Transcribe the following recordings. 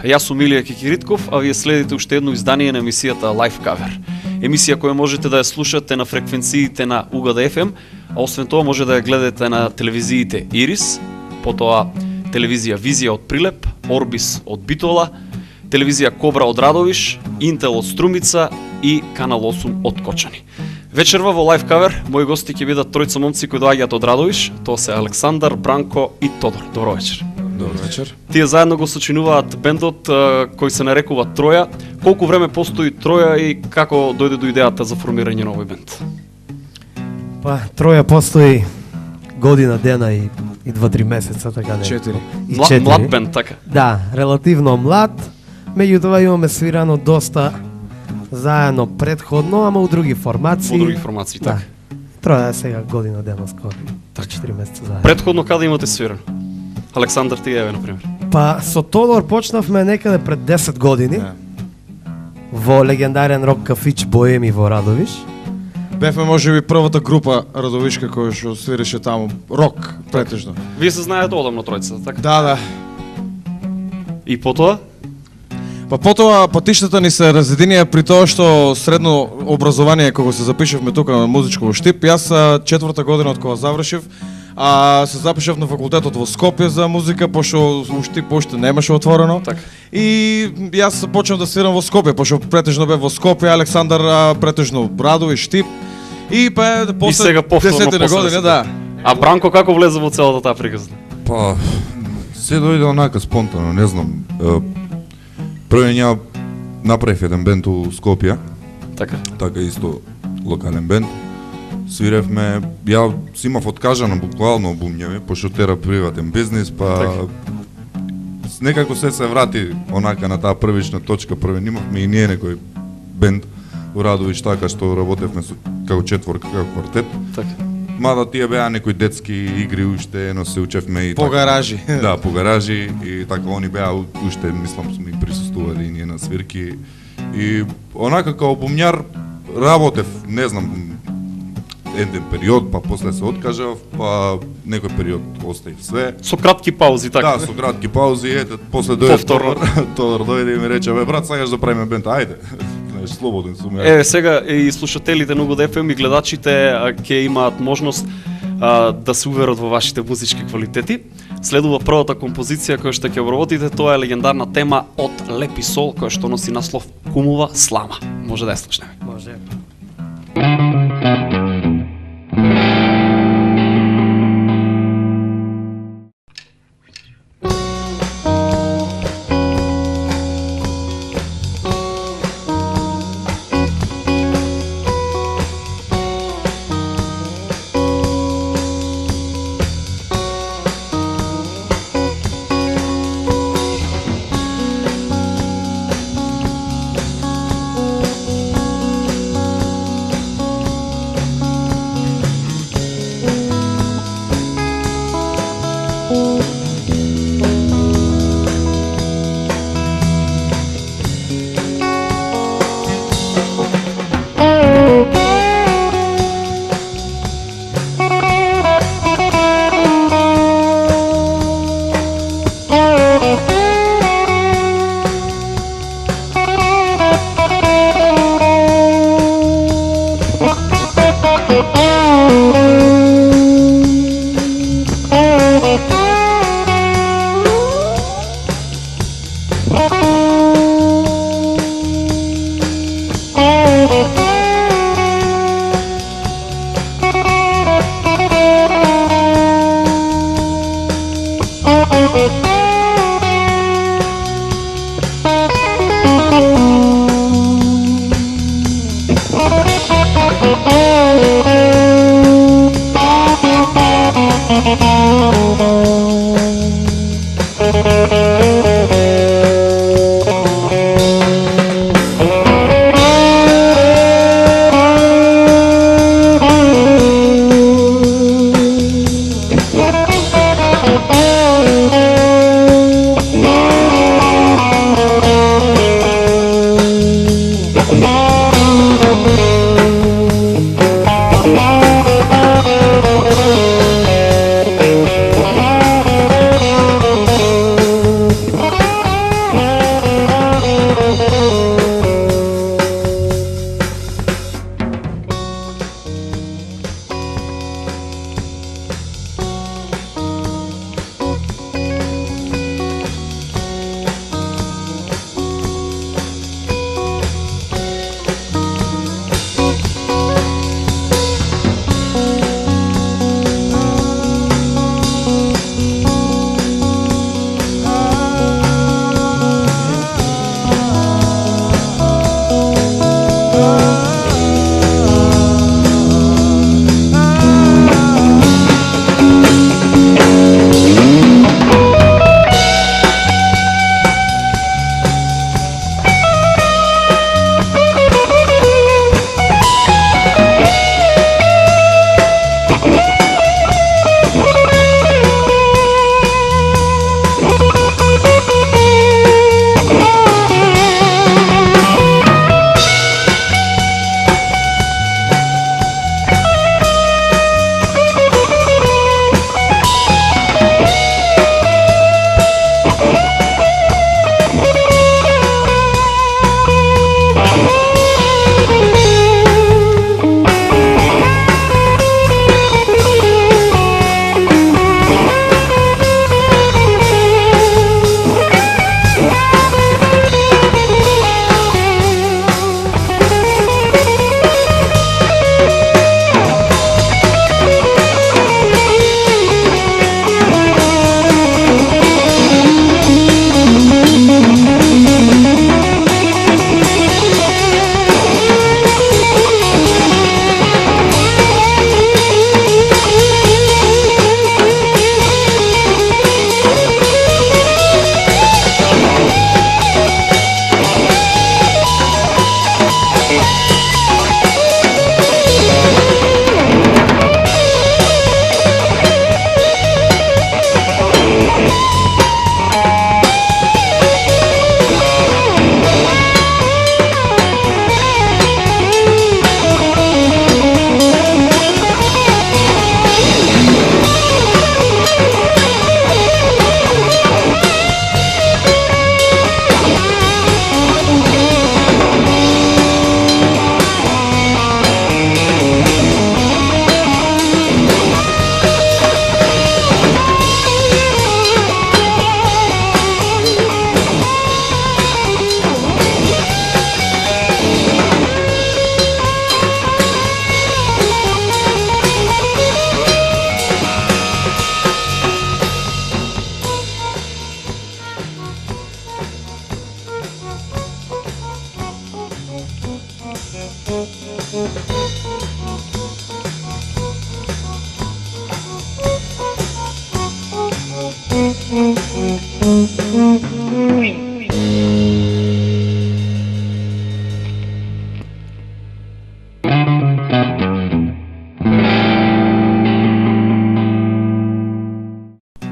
Јас сум Илија Кикиритков, а вие следите уште едно издание на емисијата Live Cover. Емисија која можете да ја слушате на фреквенциите на Угада FM, а освен тоа може да ја гледате на телевизиите Ирис, потоа телевизија Визија од Прилеп, Орбис од Битола, телевизија Кобра од Радовиш, Интел од Струмица и Канал 8 од Кочани. Вечерва во Live Cover мои гости ќе бидат тројца момци кои доаѓаат од Радовиш, тоа се Александар, Бранко и Тодор. Добро вечер. Добро вечер. Тие заедно го сочинуваат бендот кој се нарекува Троја. Колку време постои Троја и како дојде до идејата за формирање на овој бенд? Па, Троја постои година, дена и 2-3 месеца, така не. 4. Млад бенд, така? Да, релативно млад. Меѓутоа имаме свирано доста заедно предходно, ама у други формации. Во други формации, така. Да. Троја сега година, дена скоро. Така. 4 месеца заедно. Предходно каде имате свирано? Александар, ти еве, например. Па, со Тодор почнавме некаде пред 10 години. Да. Во легендарен рок кафич Боеми во Радовиш. Бевме можеби првата група радовишка која што свирише таму рок претежно. Вие се знаете одамно тројцата, така? Да. И потоа? Па потоа патиштата ни се разединија при тоа што средно образование кога се запишевме тука на музичко во Штип, јас 4-та година од кога завршив, се запишав на факултетот во Скопје за музика, пошто во Штип уште немаше отворено. Така. И јас почнав да свирам во Скопје, пошто претежно бев во Скопје, Александар претежно Радовиш, Штип. И па после сега повторно 10-та година, да. А Бранко како влезе во целата таа приказна? Па, се дојде онака спонтано, не знам. Првен ја направив еден бенд у Скопје, така исто локален бенд. Свиревме, ја си имав откажано буквално бумњеви, пошто тера приватен бизнис, па некако се врати онака на таа првична точка. Првен имавме и ние некој бенд у Радовиш, така што работевме како четворка, како квартет. Така. Мада тие беа некои детски игри уште, ено се учевме и По така. гаражи. Да, по гаражи и така они беа уште, мислам, сме присуствували и ние на свирки. И онака као бумњар работев, не знам, еден период, па после се откажав, па некој период оставив све. Со кратки паузи, така? Да, со кратки паузи, ете, после дојде Повторно. Тодор дојде и ми рече, бе брат, сакаш да правиме бенд, ајде. Знаеш, слободен сум ја. Еве сега и слушателите на Угод FM и гледачите ќе имаат можност да се уверат во вашите музички квалитети. Следува првата композиција која што ќе обработите, тоа е легендарна тема од Лепи Сол, која што носи наслов Кумова слама. Може да ја слушнеме. Може.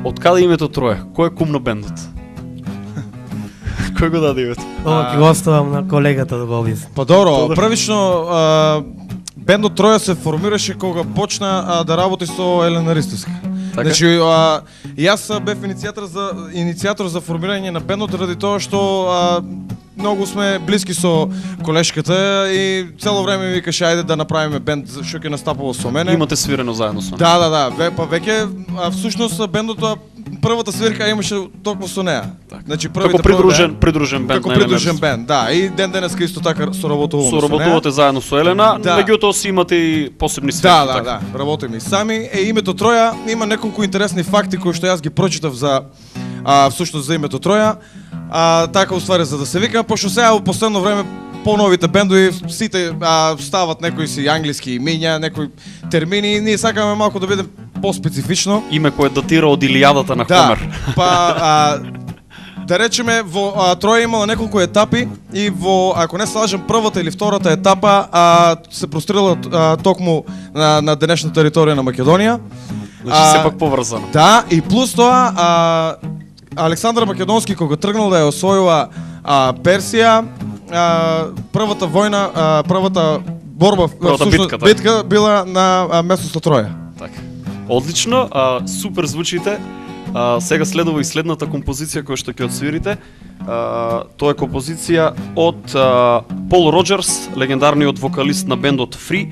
Од каде името Троја? Кој е кум на бендот? Кој го даде името? Ова ќе го оставам на колегата да го објасни. Па добро, првично бендот Троја се формираше кога почна да работи со Елена Ристовска. Така? Значи, јас бев иницијатор за формирање на бендот ради тоа што многу сме блиски со колешката и цело време ми викаше ајде да направиме бенд што ќе настапува со мене. Имате свирено заедно со неа. Да, па веќе всушност бендот првата свирка имаше токму со неа. Значи Како придружен бенд. Како придружен бенд, да. И ден денеска исто така соработуваме со неа. Соработувате заедно со Елена, Да. меѓутоа си имате и посебни свирки. Да, работиме и сами. Името Троја има неколку интересни факти кои што јас ги прочитав за всушност за името Троја. Така уствари за да се вика, пошто сега во последно време по-новите бендови сите стават некои си англиски имиња, некои термини, ние сакаме малку да бидем по-специфично. Име кое датира од Илијадата на Хомер. Па да речеме во Троја имала неколку етапи и во, ако не се лажам, првата или втората етапа се прострела токму на денешната територија на Македонија. Значи сепак поврзано. Да, и плюс тоа Александар Македонски кога тргнал да ја освоила Персија, првата војна, првата борба, битка била на местото Троја. Така. Одлично, супер звучите. Сега следува и следната композиција која што ќе отсвирите. Тоа е композиција од Пол Роджерс, легендарниот вокалист на бендот Free,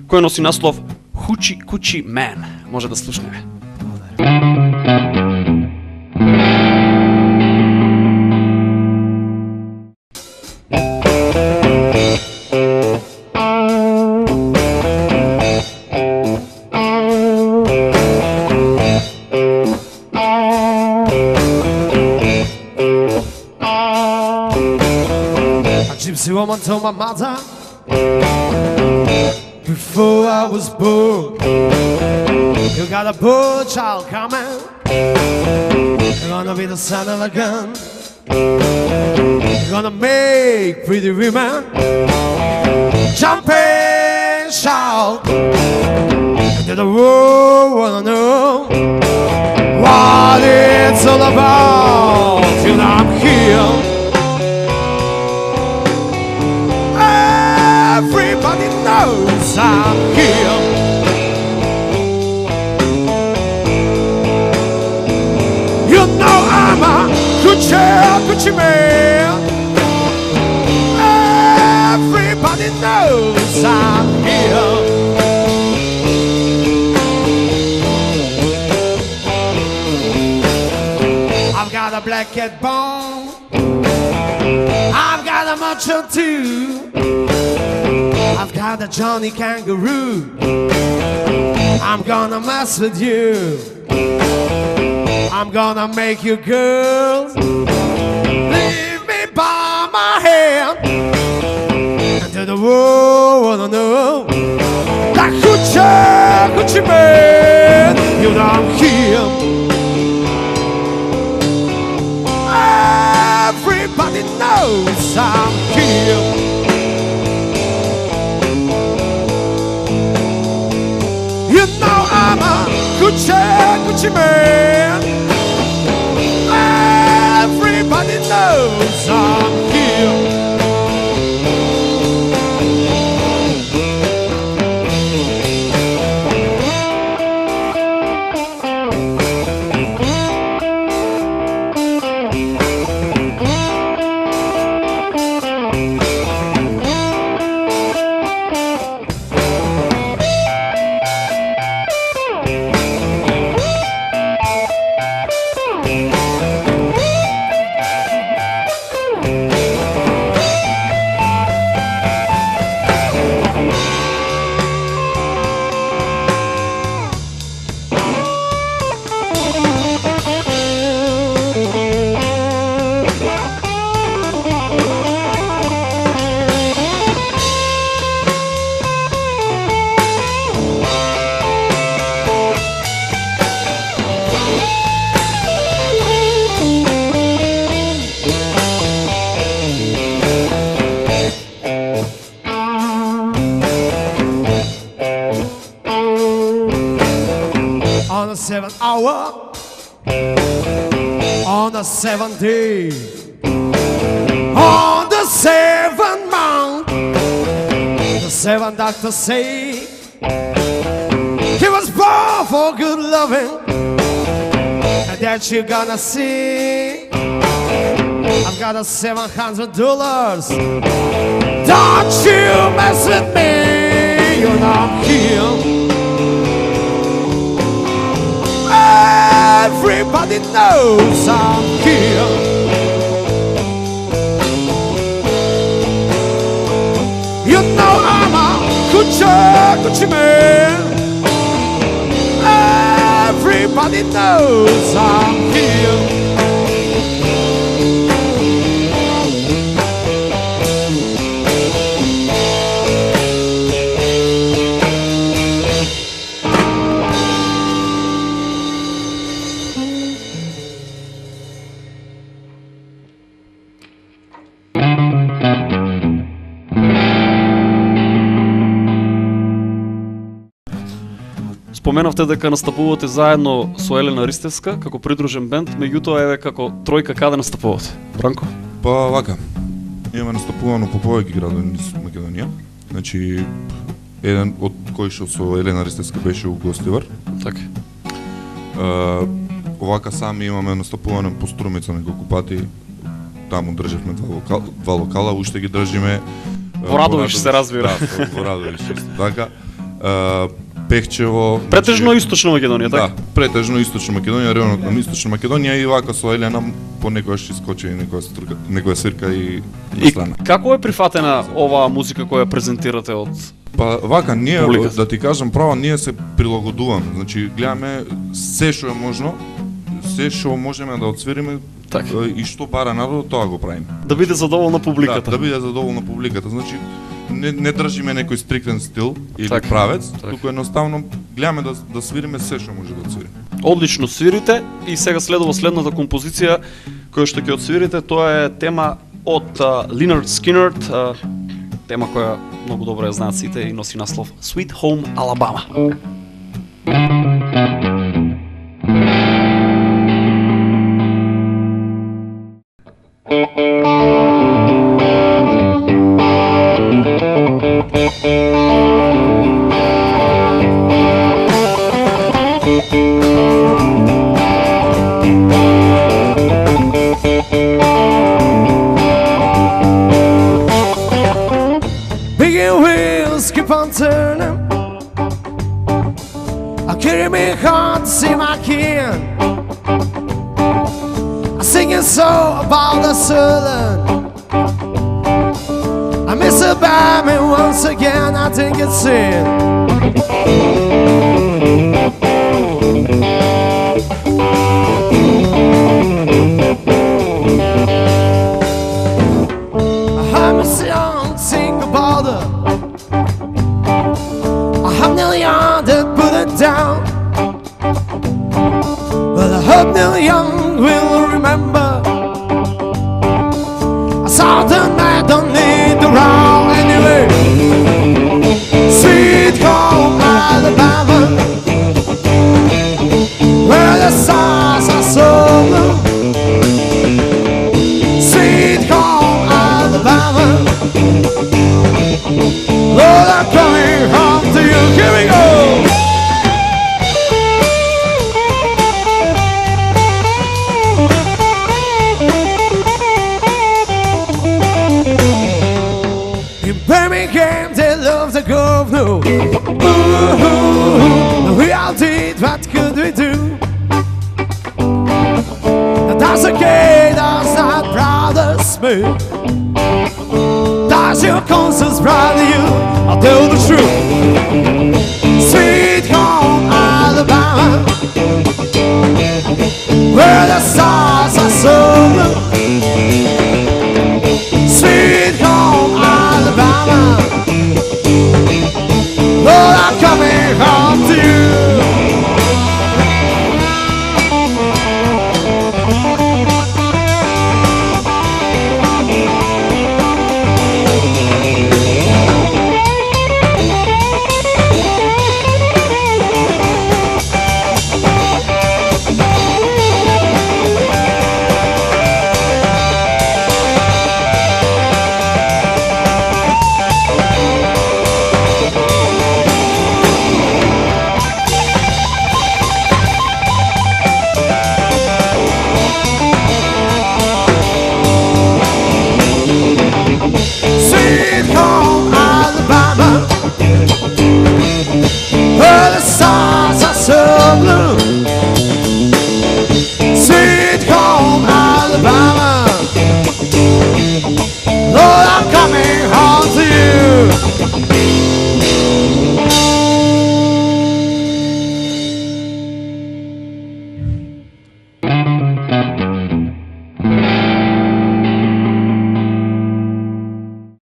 кој носи наслов Hoochie Coochie Man. Може да слушнеме. Gypsy woman told my mother before I was born, you got a boy child coming, you're gonna be the son of a gun, you're gonna make pretty women jump and shout, and the world wanna know what it's all about till I'm here. Everybody knows I'm here. You know I'm a Coochie man. Everybody knows I'm here. I've got a black cat bone. I've got a macho too. I've got a Johnny Kangaroo. I'm gonna mess with you. I'm gonna make you girls leave me by my hand. And to the world wanna know that Gucci man, you know I'm here. Everybody knows I'm here. You know I'm a Gucci man. Everybody knows I'm here. On the 7th hour, on the 7th day, on the 7th month, the 7th doctor say he was born for good loving, and that you're gonna see. I've got a $700. Don't you mess with me, you're not here. Everybody knows I'm here. You know I'm a Gucci man. Everybody knows I'm here. Споменавте дека настапувате заедно со Елена Ристевска како придружен бенд, меѓутоа еве како тројка каде настапувате? Бранко? Па вака, имаме настапувано по повеќе градови низ Македонија. Значи, еден од кои што со Елена Ристевска беше у Гостивар. Така. Овака сами имаме настапувано по Струмица неколку пати. Таму држевме два локала, уште ги држиме. Во Радовиш се разбира. Да, во Радовиш исто така. Пехчево. Претежно источна Македонија, така? Да, претежно источна Македонија, районот на источна Македонија и вака со Елена понекогаш искочи некоја свирка и страна. И како е прифатена оваа музика која презентирате од Па вака, ние, публиката? да ти кажам право, ние се прилагодуваме. Значи, гледаме се што е можно, се што можеме да отсвириме така. И што бара народот, тоа го правиме. Да биде задоволна публиката. Да биде задоволна публиката. Значи, не држиме некој стриктен стил или Так, правец, так. туку едноставно гледаме да свириме се што може да отсвириме. Одлично свирите и сега следува следната композиција која што ќе отсвирите, тоа е тема од Линард Скинерд, тема која многу добро ја знаат сите и носи наслов Sweet Home Alabama. keep on turning. I carry me hard to see my kin. I sing a song about the southern. I miss her by me once again, I think it's sin. I'm a young, sing about her. I have nearly that put it down. But I hope Neil Young will remember. I saw the night, don't need the round anyway. Sweet home Alabama, where the stars are so blue. Sweet home Alabama, Lord, I'm coming home to you. Here we go. In Birmingham, they love the governor. Ooh, we all did, what could we do? That's okay, that's not brothers me. That's your conscience, brother, you. I'll tell the truth. Sweet home Alabama, where the stars are so blue. Sweet home Alabama, Lord, I'm coming home to you. Sweet home Alabama, where the stars are so blue. Sweet home Alabama, Lord, I'm coming home to you.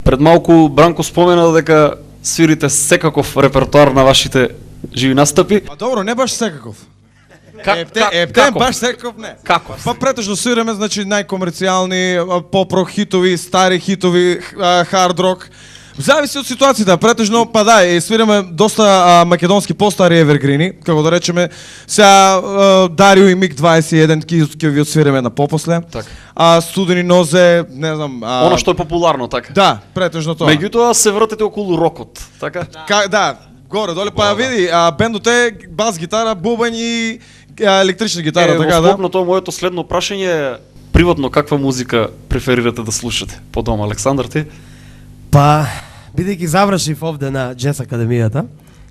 Пред малку Бранко спомена дека свирите секаков репертоар на вашите живи настапи. Па добро, не баш секаков. Како? Баш секаков не. Како? Па претежно свиреме, значи најкомерцијални, поп-рок хитови, стари хитови, хард рок. Зависи од ситуацијата, претежно, па да, свиреме доста македонски постари евергрини, како да речеме, сега Дарио и МиГ-21 ќе ви отсвиреме на попосле. Така. Студени нозе, не знам... Оно што е популарно, така? Да, претежно тоа. Меѓутоа се вртите околу рокот, така? Да, горе, доле, па види, бендот е бас гитара, бубен и електрична гитара, така во да? склоп на тоа моето следно прашање е приватно каква музика преферирате да слушате? По дома, Александар, ти? Па, бидејќи завршив овде на Джез Академијата,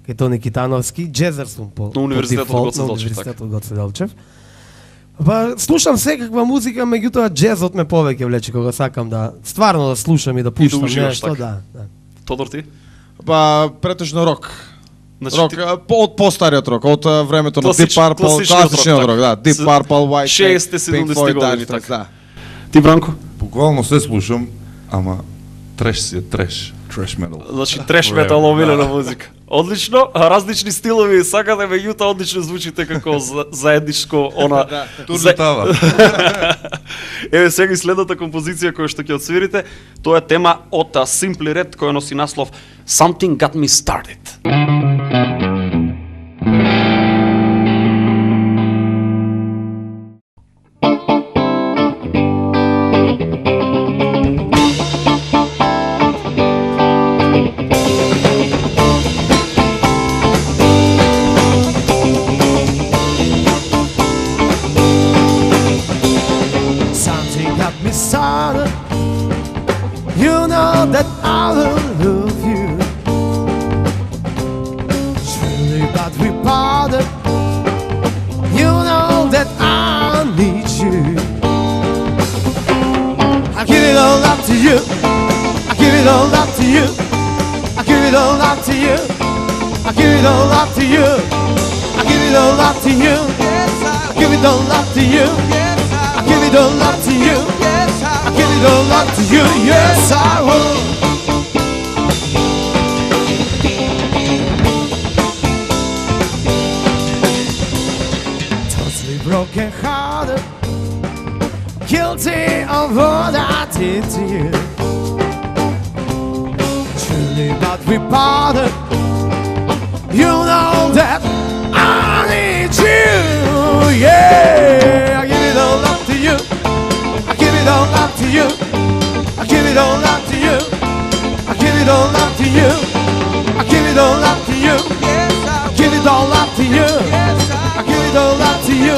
кај Тони Китановски, джезер сум по На Универзитетот дефолт, Гоце на Делчев, Универзитетот Гоце Делчев. Па, слушам секаква музика, меѓутоа джезот ме повеќе влече кога сакам да стварно да слушам и да пуштам уживаш нешто, така. да. Тодор, ти? Па, претежно рок. Значи, Рок, ти- од постариот рок, од времето на Deep Purple, класичниот класичниот рок, рок, да, Deep С- Purple, White Snake, 60-те, Pink 70-те Floyd, години, Dire така. Straits, да. Ти, Бранко? Буквално се слушам, ама треш си е треш. Треш метал. Значи треш метал омилена музика. Одлично, различни стилови сакате, меѓутоа одлично звучите како заедничко она. Турнитава. Еве сега и следната композиција која што ќе отсвирите, тоа е тема од Simply Red која носи наслов Something Got Me Started. Something got me started. You know that I will love you. to you. I give it all up to you. I give it all up to you. I give it all up to you. I give it all up to you. I give it all up to you. I give it all up to you. I give it all up to you. Yes, I will. Totally broken hearted, guilty of what I did to you. Truly, but we parted. You know that I need you. Yeah, I give it all up to you. I give it all up to you. I give it all up to you. I give it all up to you. I give it all up to you. I give it all up to you. I give it all up to you.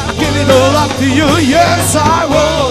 I give it all up to you. Yes, I will.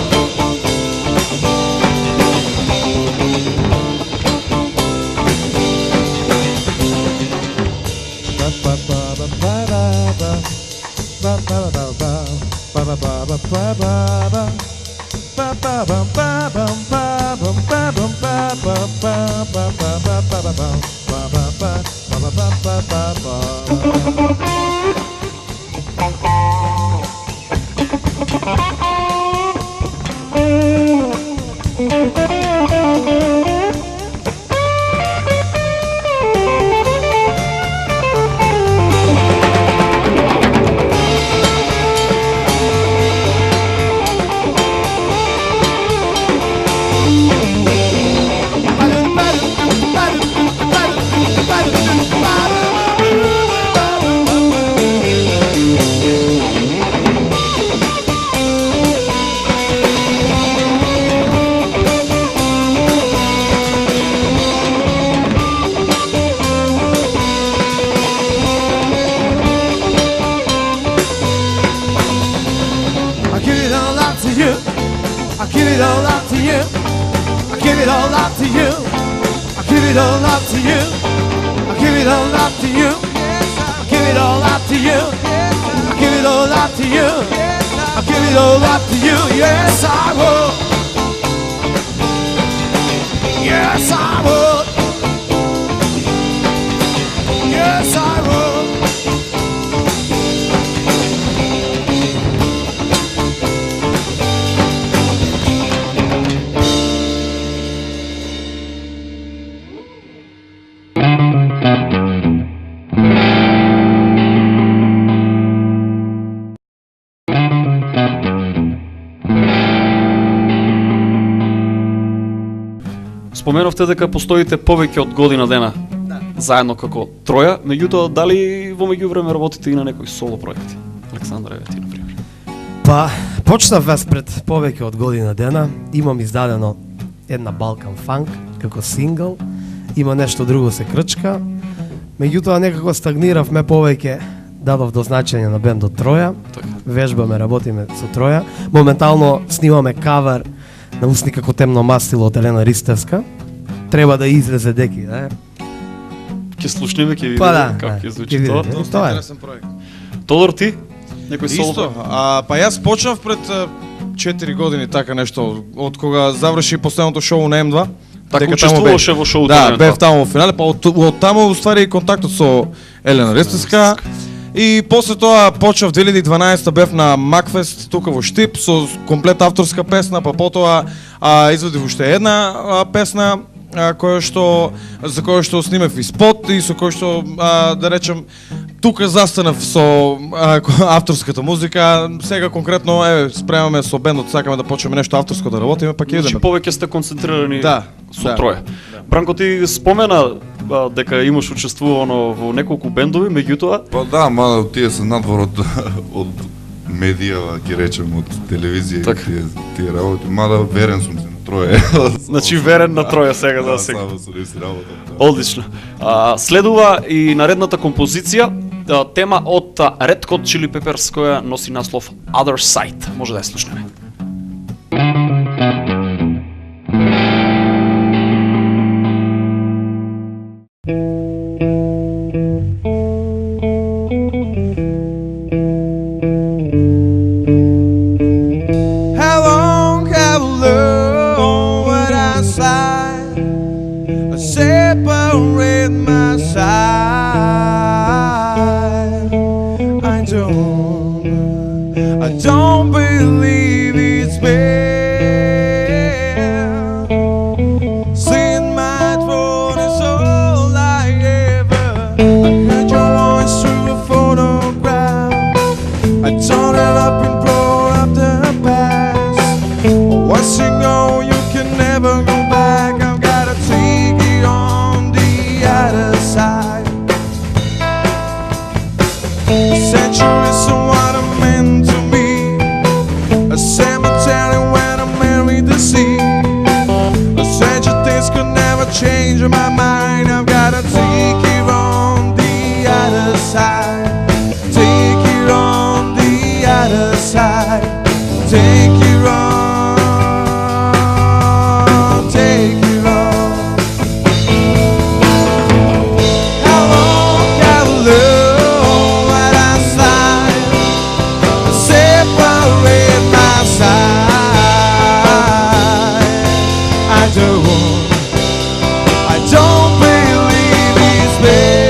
Споменавте дека постоите повеќе од година дена заедно како троја, меѓутоа дали во меѓувреме работите и на некои соло проекти? Александра, еве ти на пример. Па, почнав веќе пред повеќе од година дена, имам издадено една Балкан фанк како сингл, има нешто друго се крчка, меѓутоа некако стагниравме повеќе, дадов до значење на бендот Троја, вежбаме, работиме со Троја, моментално снимаме кавер на Усни како темно мастило од Елена Ристевска. Треба да излезе деки, да? Ќе слушнеме, ќе видиме како ќе звучи тоа. Тоа е интересен проект. Тодор, ти? Некој соло? Исто, па јас почнав пред 4 години така нешто, од кога заврши последното шоу на М2. Така учествуваше во шоуто на М2. Да, бев таму во финале, па од таму уствари и контактот со Елена Ристевска. И после тоа почнав 2012 бев на Макфест тука во Штип со комплет авторска песна, па потоа извадив уште една песна за која што снимав и спот и со кој што да речем тука застанав со авторската музика. Сега конкретно спремаме со бендот, сакаме да почнеме нешто авторско да работиме, па ќе идеме. Значи повеќе сте концентрирани со Троја. Да. Бранко, ти спомена дека имаш учествувано во неколку бендови, меѓутоа? Па да, мада тие се надвор од медија, ќе речем, од телевизија и тие работи. Мада верен сум се на Троја. Значи верен на Троја сега да се. Одлично. Следува и наредната композиција, тема од Red Hot Chili Peppers која носи наслов Other Side. Може да ја слушнеме. How long have I learned separate my side. I don't believe it's fair. Seeing my throne is all I ever. I heard your voice through a photograph. I torn it up and brought up the past. Once you go, you can never go back. I've gotta take it on the other side. Centuries of what I meant to me. A cemetery where I married the sea. A stranger things could never change my mind. I've gotta take it on the other side. Take it on the other side. Take it on. Take it on. How long can I love at our side? Separate my side. I don't believe it's fair.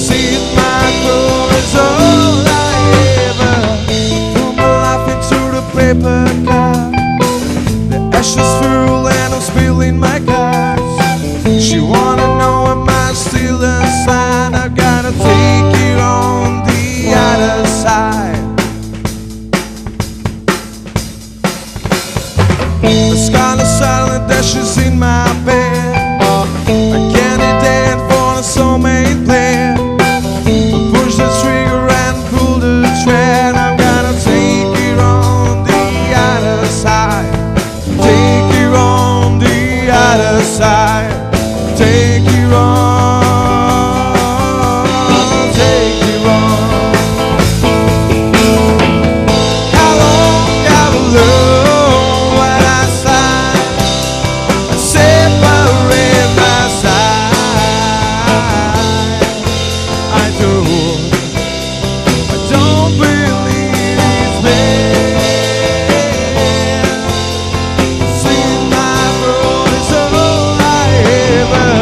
See my glory is all I ever. Threw my life into the paper cup. The ashes full and I'm spilling my cups. She wanna know am I still inside? I gotta take it on the other side. The scarlet silent ashes in my bed. A candidate for a soulmate plan. Push the trigger and pull the thread. I've gotta take it on the other side. Take it on the other side. Take it on. Take it on. How long can I love at our side? Separate my side. I don't believe it's fair. See my road is all I ever.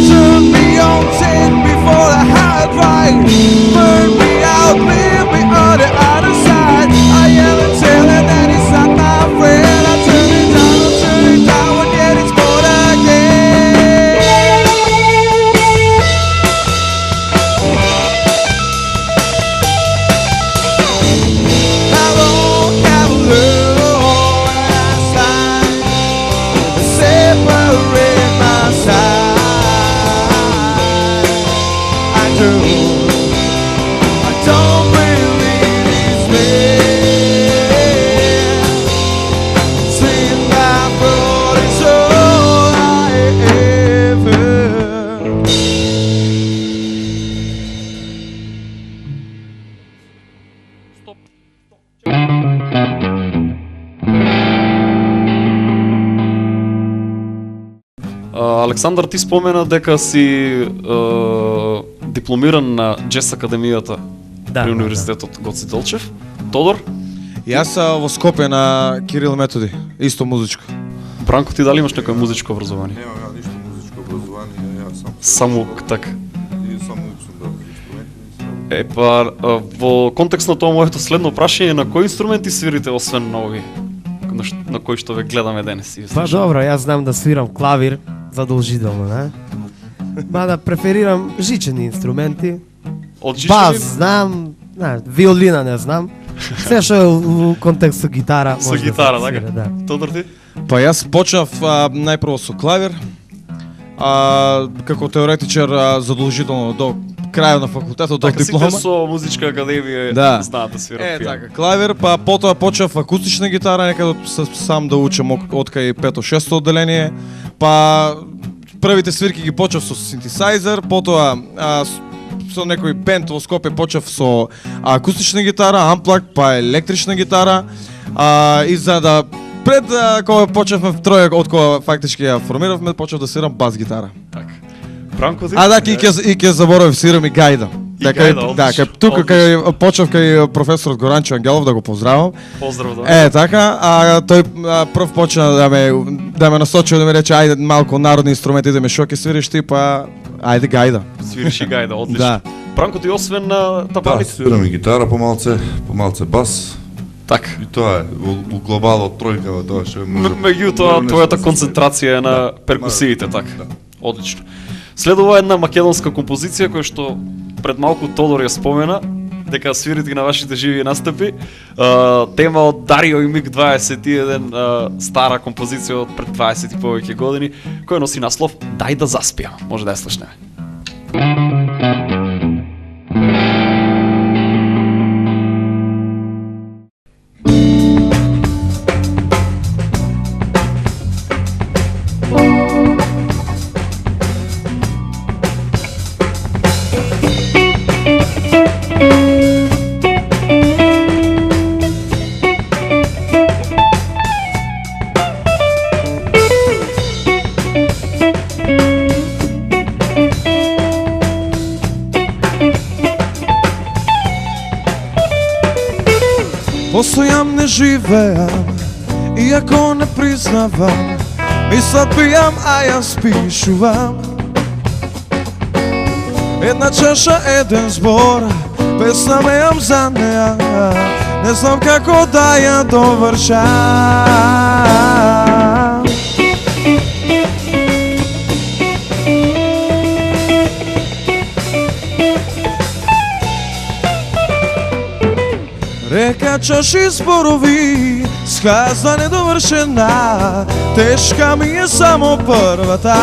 Turn me on, take me for a hard ride. Burn me out, leave me on the other side. I am telling that it's not my friend. I turn it down, and yet it's born again. How long can I love at our side? Separate my side. I don't believe it's fair. See my blood is all I ever. Александър, ти спомена дека си дипломиран на Джес Академијата при Универзитетот Гоце Делчев. Тодор? И аз во Скопје на Кирил Методи, исто музичко. Бранко, ти дали имаш некој музичко образование? Немам ја ништо музичко образование, ја сам. Само така. И само учам да инструменти. Па, во контекст на тоа моето следно прашање, на кои инструменти свирите освен на овие? На кои што ве гледаме денес? Па добро, јас знам да свирам клавир, задолжително, не? Мада преферирам жичени инструменти. Од Бас жичени? знам, виолина не знам. Се што е у контекст со гитара, Со може гитара, да се така? свира, да. Тодор, ти? Па јас почнав најпрво со клавир, како теоретичар задолжително до крајот на факултетот, до Така диплома. сите со музичка академија Да. знаат да свират пијано. Така, клавир, па потоа почнав акустична гитара, некаде сам да учам откај 5-6 одделение, па првите свирки ги почнав со синтесайзер, потоа со некој бенд во Скопје почнав со акустична гитара, амплак, па електрична гитара, и за да Пред кога почнавме троје, од кога фактички ја формиравме, почнав да свирам бас гитара. Така. Бранко ти? А да, и ќе заборавив, свирам и гајда. Тука кај почнав кај професорот Горанчо Ангелов, да го поздравам. Поздрав, да. Така, тој прв почна да ме насочи, да ми рече ајде малку народни инструменти да ме шо ќе свириш ти, па ајде гајда. Свириш и гајда, одлично. Да. Бранко ти освен на табаните? Да, свирам и гитара помалце бас. Така. И тоа е, у глобалот тројка, тоа што може. Меѓутоа, твојата концентрација е на перкусиите, така. Одлично. Следува една македонска композиција која што пред малку Тодор ја спомена, дека свирите на вашите живи настапи. Тема од Дарио и Миг 21, стара композиција од пред 20 и повеќе години, која носи наслов Дај да заспиам. Може да ја слушнеме. Постојам не живеам, иако не признавам, мислат пијам, а јас пишувам. Една чаша, еден збор, песна мејам за неа, не знам како да ја довршам. Река чаши зборови, сказа недовршена, тешка ми е само првата.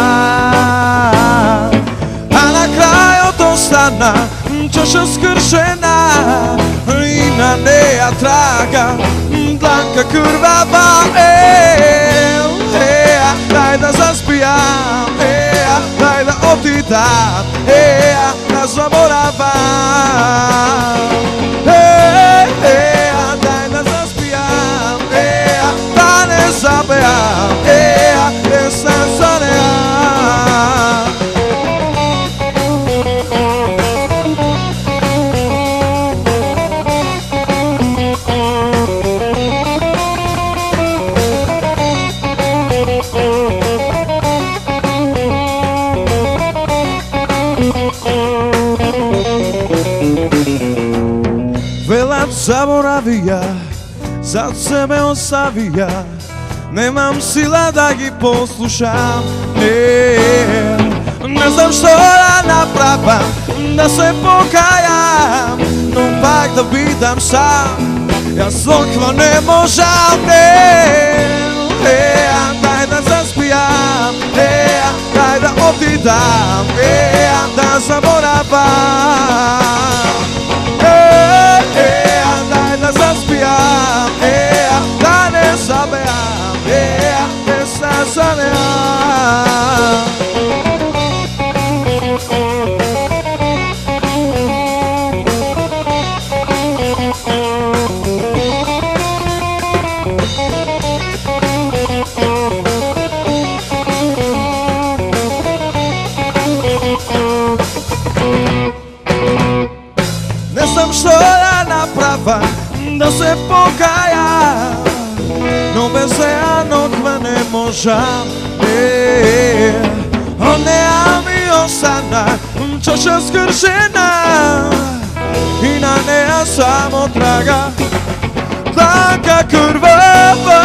А на крајот остана чаша скршена и на неја трага дланка крвава. Дај да заспијам, дај да отидам, да заборавам. Дај да заспијам, да не забеам, песна за неа. Велат заборави ја, зад себе остави ја, немам сила да ги послушам. Не знам што да направам, да се покајам, но пак да бидам сам, јас толкова не можам. Дај да заспијам, дај да отидам, да заборавам. Дај да заспијам, да не забеам, песна за неа. Не знам што да направам, да се покајам, но без неа ноква не можам. Од неа ми остана чаша скршена и на неа само трага дланка крвава.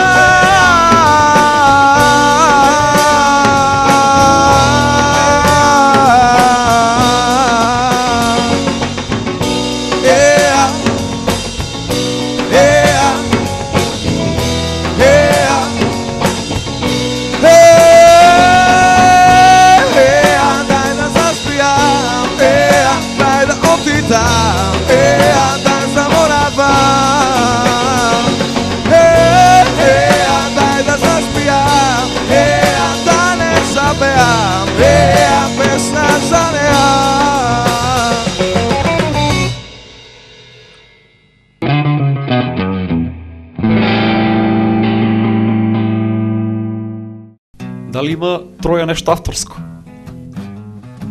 дали има Троја нешто авторско?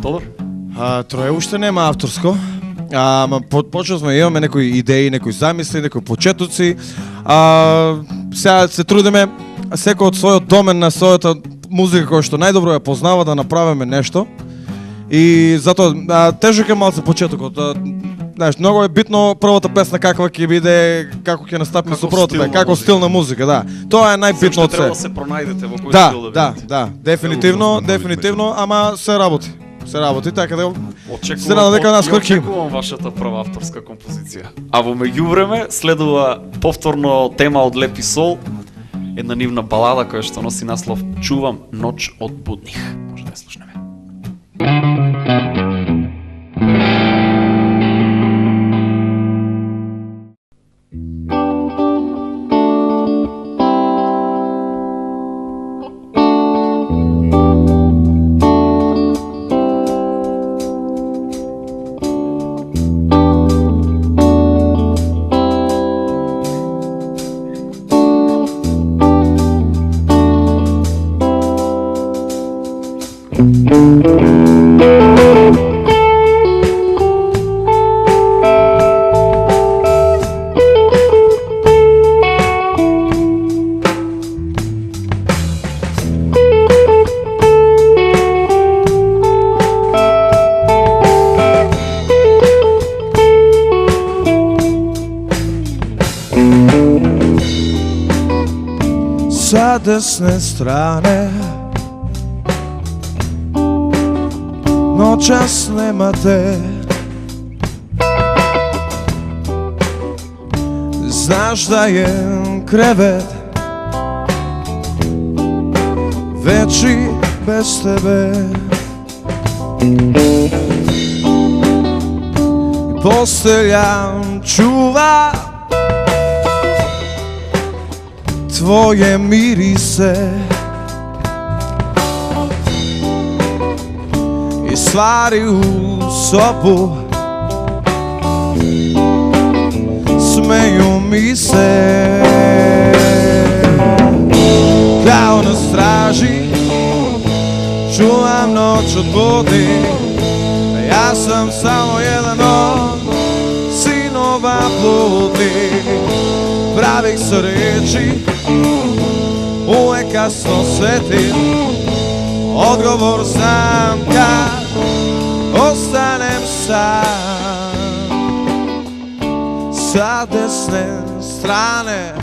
Тодор? Троја уште нема авторско. Ама почнали сме, имаме некои идеи, некои замисли, некои почетоци. Сега се трудиме секој од својот домен на својата музика која што најдобро ја познава да направиме нешто. И затоа тежок е малце почетокот. Знаеш, многу е битно првата песна каква ќе биде, како ќе настапи со првата песна, како стил на музика, да. Тоа е најбитно од се. Треба да се пронајдете во кој стил да бидете. Да, дефинитивно, ама се работи. Се работи, така да се надам дека нас кој очекувам вашата прва авторска композиција. А во меѓувреме следува повторно тема од Лепи Сол, една нивна балада која што носи наслов Чувам ноќ од будних. Може да ја слушнеме. Sa desne strane noćas nema te. Znaš da je krevet veći bez tebe. Postelja čuva tvoje mirise i stvari u sobu smeju mi se kao na straži. Čuvam noć od budnih, ja sam samo jedan od sinova bludnih. Pravih se reči uvek kasno setim, odgovor znam kad ostanem sam. Sa desne strane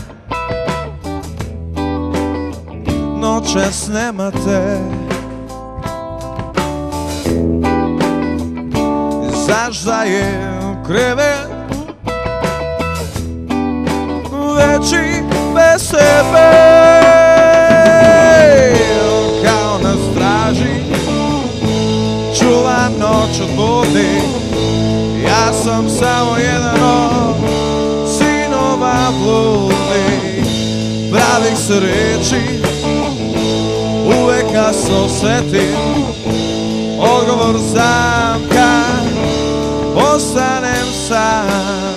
noćas nema te. Znaš da je krevet veći bez tebe. Kao na straži čuvam noć od budnih, ja sam samo jedan od sinova bludnih. Pravih se reči uvek kasno setim, odgovor znam kad ostanem sam.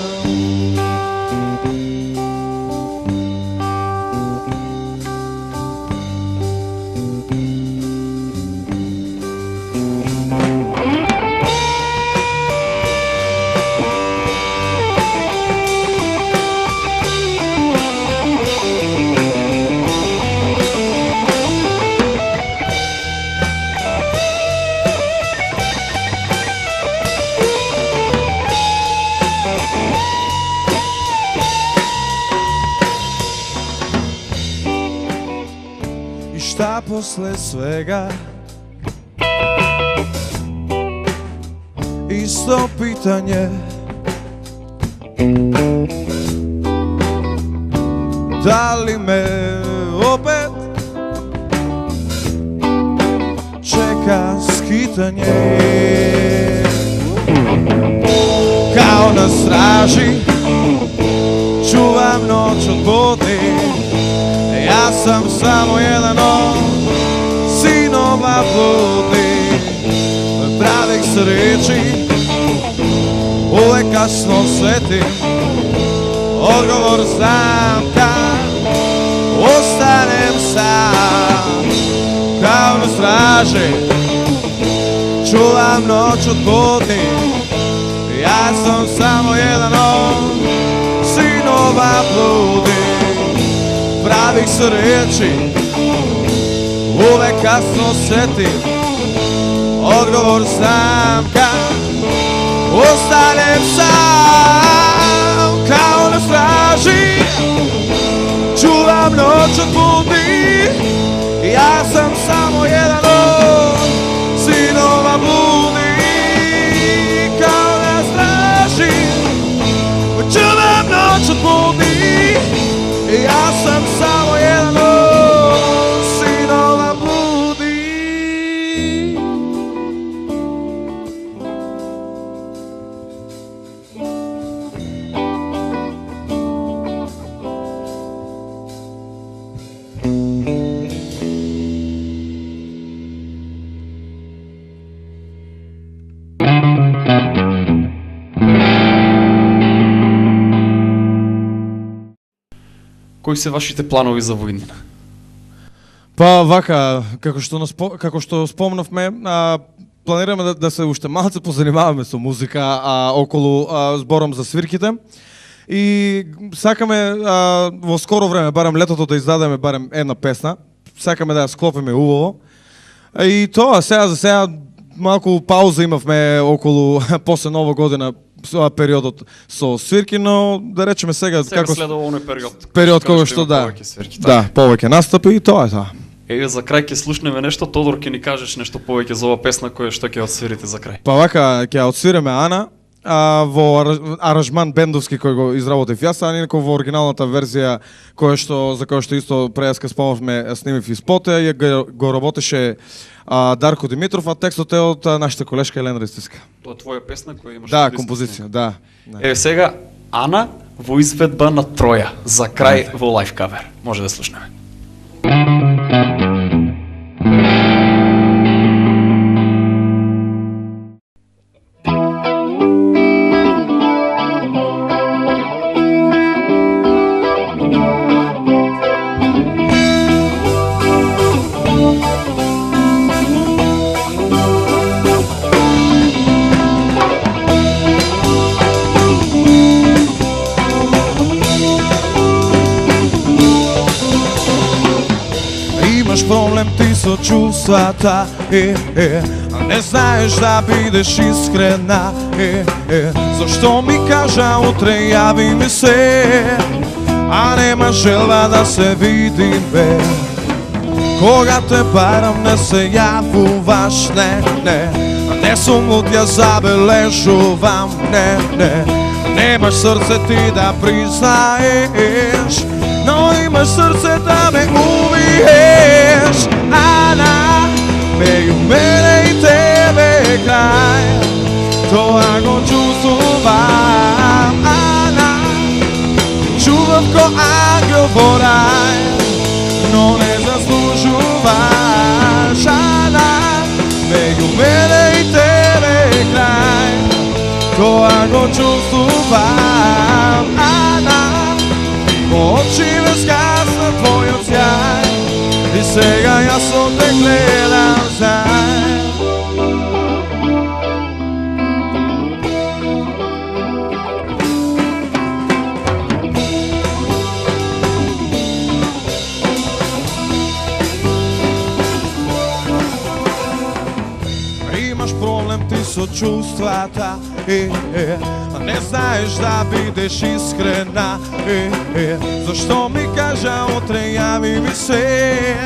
Šta posle svega? Isto pitanje. Da li me opet čeka skitanje? Kao na straži čuvam noć od budnih, ja sam samo jedan od sinova bludnih. Pravih se reči uvek kasno setim, odgovor znam kad ostanem sam. Kao straži, čuvam noć od budni. Ja sam samo jedan od sinova bludi. Pravih se riječi uvek kasno setim, odgovor znam kad ostanem sam. Kao na straži čuvam noć od budni. Ja sam samo jedan od sinova bludi. Kao na straži čuvam noć od budni. Ja sam samo jedan od sinova bludi. Кои се вашите планови за во иднина? Па вака, како што спомнавме, планираме да се уште малце позанимаваме со музика околу збором за свирките. И сакаме во скоро време, барем летото, да издадеме барем една песна. Сакаме да ја склопиме убаво. И тоа, сега за сега малку пауза имавме околу после Нова година, периодот со свирки, но да речеме сега како следува оној период кога што повеќе настапи и тоа е тоа. Еве за крај ќе слушнеме нешто, Тодор ќе ни кажеш нешто повеќе за оваа песна која што ќе отсвирите за крај. Па вака ќе отсвиреме Ана во аранжман бендовски кој го изработив јас, а инаку во оригиналната верзија за која што исто преска спомнавме, снимив и спот, го работеше Дарко Димитров, а текстот е од нашата колешка Елена Ристиска. Тоа твоја песна која имаш? Да, композиција, да. Еве сега Ана во изведба на Троја за крај во лайв кавер. Може да слушнеме. Проблем ти со чувствата, а не знаеш да бидеш искрена, зашто ми кажа утре јави ми се, а нема желба да се видиме. Кога те барам не се јавуваш, не сум луд, ја забележувам, немаш срце ти да признаеш, но имаш срце да ме убиеш. Ана, меѓу мене и тебе крај, тоа го чувствувам. Ана, чував ко ангел во рај, но не заслужуваш. Ана, меѓу мене и тебе крај, тоа го чувствувам. Ана, очи ме скасна твојот сјај, и сега јасно те гледам знај. Имаш проблем ти со чувствата, а не знаеш да бидеш искрена, зашто ми кажа утре јави ми се,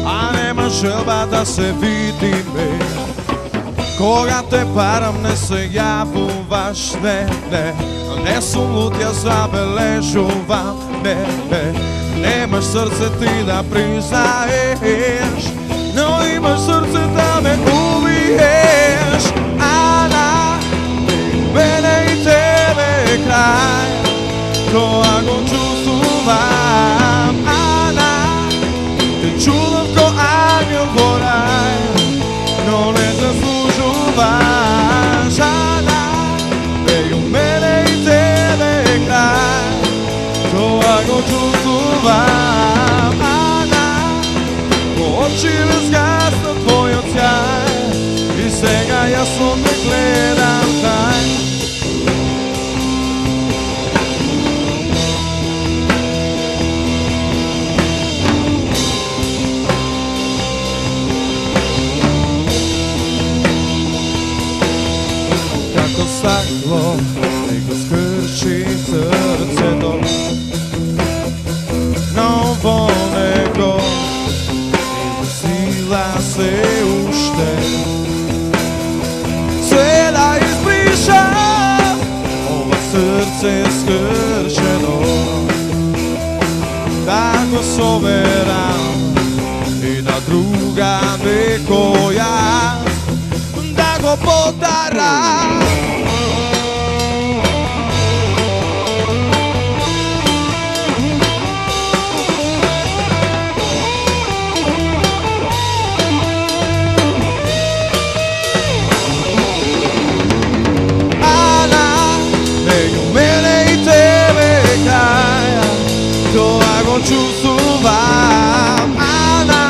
а нема желба да се видиме. Кога те парам не се јавуваш, не сум луд, ја забележувам, немаш срце ти да признаеш, но имаш срце да ме убиеш. Ана, мене и тебе крај, тоа го чувствувам. Ана, те чувам ко ангел во рај, но не заслужуваш. Ана, меѓу мене и тебе крај, тоа го чувствувам. Ана, очи се уште се да избришам ова срце скршено, да го соберам и на друга некоја да го подарам. Чувствувам, Ана,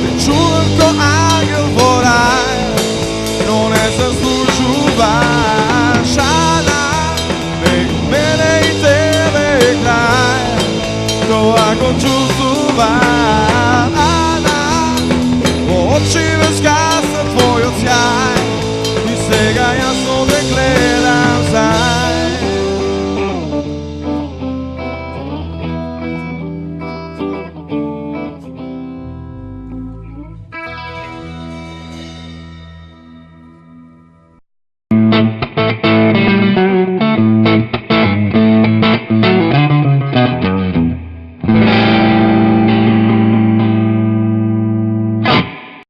те чувам ко ангел во рај, но не се слушуваш, Ана, меѓу мене и тебе крај, тоа го чувствувам, Ана, во очи веќе скаса твојот сјај, и сега јас